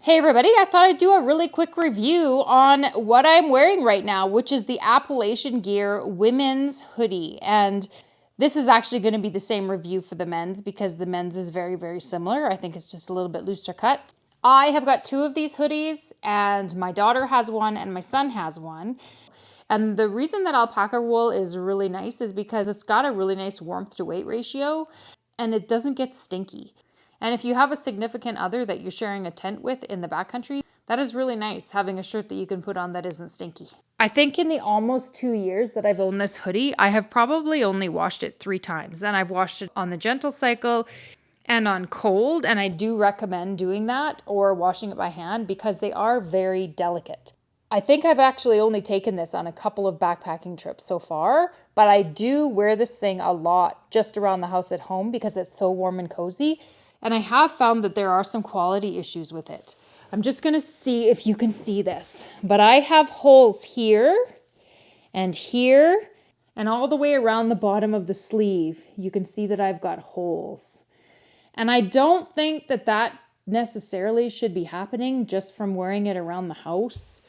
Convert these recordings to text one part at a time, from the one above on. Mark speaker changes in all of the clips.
Speaker 1: Hey everybody, I thought I'd do a really quick review on what I'm wearing right now, which is the Appalacian Gear women's hoodie. And this is actually going to be the same review for the men's because the men's is very, very similar. I think it's just a little bit looser cut. I have got two of these hoodies and my daughter has one and my son has one. And the reason that alpaca wool is really nice is because it's got a really nice warmth to weight ratio and it doesn't get stinky. And if you have a significant other that you're sharing a tent with in the backcountry, that is really nice, having a shirt that you can put on that isn't stinky. I think in the almost 2 years that I've owned this hoodie, I have probably only washed it 3 times. And I've washed it on the gentle cycle and on cold. And I do recommend doing that or washing it by hand because they are very delicate. I think I've actually only taken this on a couple of backpacking trips so far, but I do wear this thing a lot just around the house at home because it's so warm and cozy. And I have found that there are some quality issues with it. I'm just going to see if you can see this. But I have holes here and all the way around the bottom of the sleeve. You can see that I've got holes. And I don't think that that necessarily should be happening just from wearing it around the house.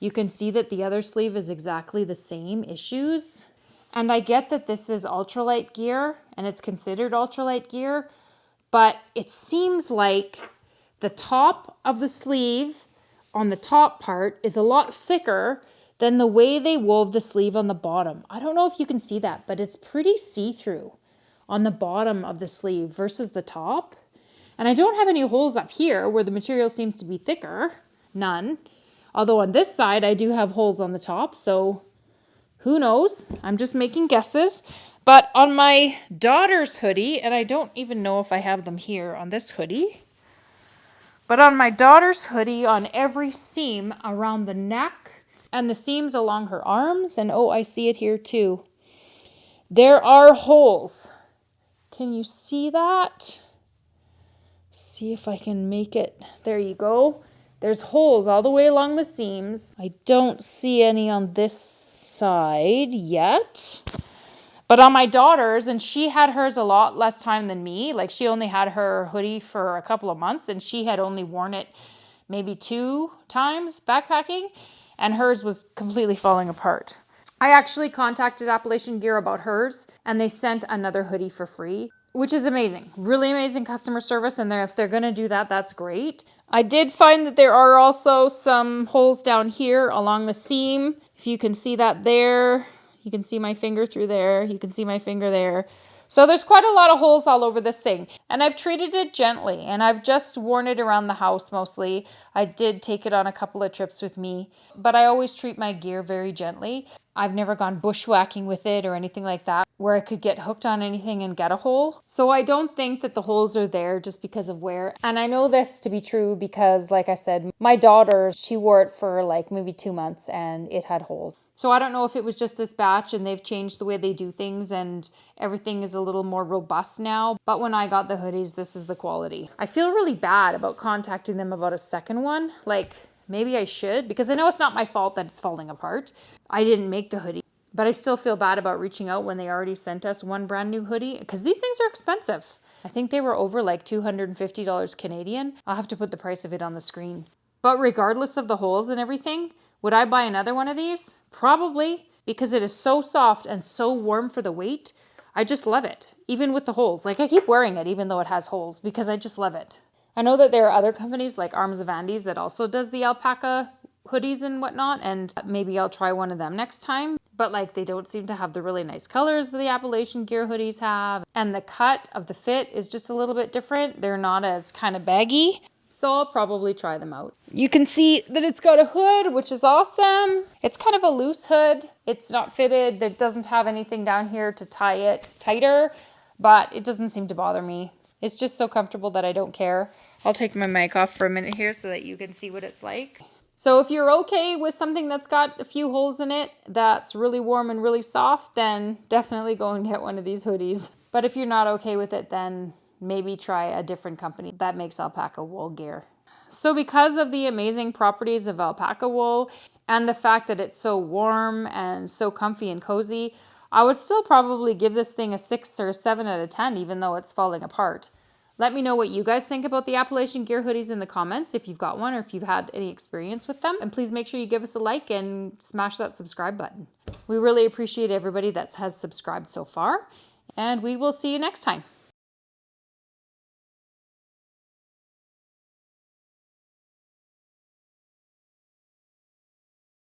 Speaker 1: You can see that the other sleeve is exactly the same issues. And I get that this is ultralight gear and it's considered ultralight gear. But it seems like the top of the sleeve on the top part is a lot thicker than the way they wove the sleeve on the bottom. I don't know if you can see that, but it's pretty see-through on the bottom of the sleeve versus the top. And I don't have any holes up here where the material seems to be thicker. None. Although on this side, I do have holes on the top, so who knows? I'm just making guesses. But on my daughter's hoodie, and I don't even know if I have them here on this hoodie, but on my daughter's hoodie, on every seam around the neck and the seams along her arms, and oh, I see it here too, there are holes. Can you see that? See if I can make it. There you go. There's holes all the way along the seams. I don't see any on this side yet. But on my daughter's, and she had hers a lot less time than me. Like she only had her hoodie for a couple of months and she had only worn it maybe 2 times backpacking and hers was completely falling apart. I actually contacted Appalacian Gear about hers and they sent another hoodie for free, which is amazing. Really amazing customer service. And if they're going to do that, that's great. I did find that there are also some holes down here along the seam. If you can see that there. You can see my finger through there. You can see my finger there. So there's quite a lot of holes all over this thing. And I've treated it gently. And I've just worn it around the house mostly. I did take it on a couple of trips with me. But I always treat my gear very gently. I've never gone bushwhacking with it or anything like that where I could get hooked on anything and get a hole. So I don't think that the holes are there just because of wear. And I know this to be true because, like I said, my daughter, she wore it for like maybe 2 months and it had holes. So I don't know if it was just this batch and they've changed the way they do things and everything is a little more robust now. But when I got the hoodies, this is the quality. I feel really bad about contacting them about a second one. Like maybe I should because I know it's not my fault that it's falling apart. I didn't make the hoodie, but I still feel bad about reaching out when they already sent us one brand new hoodie because these things are expensive. I think they were over like $250 Canadian. I'll have to put the price of it on the screen. But regardless of the holes and everything, would I buy another one of these? Probably, because it is so soft and so warm for the weight. I just love it, even with the holes. Like I keep wearing it even though it has holes because I just love it. I know that there are other companies like Arms of Andes that also does the alpaca hoodies and whatnot, and maybe I'll try one of them next time. But like they don't seem to have the really nice colors that the Appalachian Gear hoodies have. And the cut of the fit is just a little bit different. They're not as kind of baggy. So I'll probably try them out. You can see that it's got a hood, which is awesome. It's kind of a loose hood. It's not fitted. It doesn't have anything down here to tie it tighter, but it doesn't seem to bother me. It's just so comfortable that I don't care. I'll take my mic off for a minute here so that you can see what it's like. So if you're okay with something that's got a few holes in it, that's really warm and really soft, then definitely go and get one of these hoodies. But if you're not okay with it, then maybe try a different company that makes alpaca wool gear. So because of the amazing properties of alpaca wool and the fact that it's so warm and so comfy and cozy, I would still probably give this thing a 6 or a 7 out of 10, even though it's falling apart. Let me know what you guys think about the Appalacian Gear hoodies in the comments if you've got one or if you've had any experience with them. And please make sure you give us a like and smash that subscribe button. We really appreciate everybody that has subscribed so far, and we will see you next time.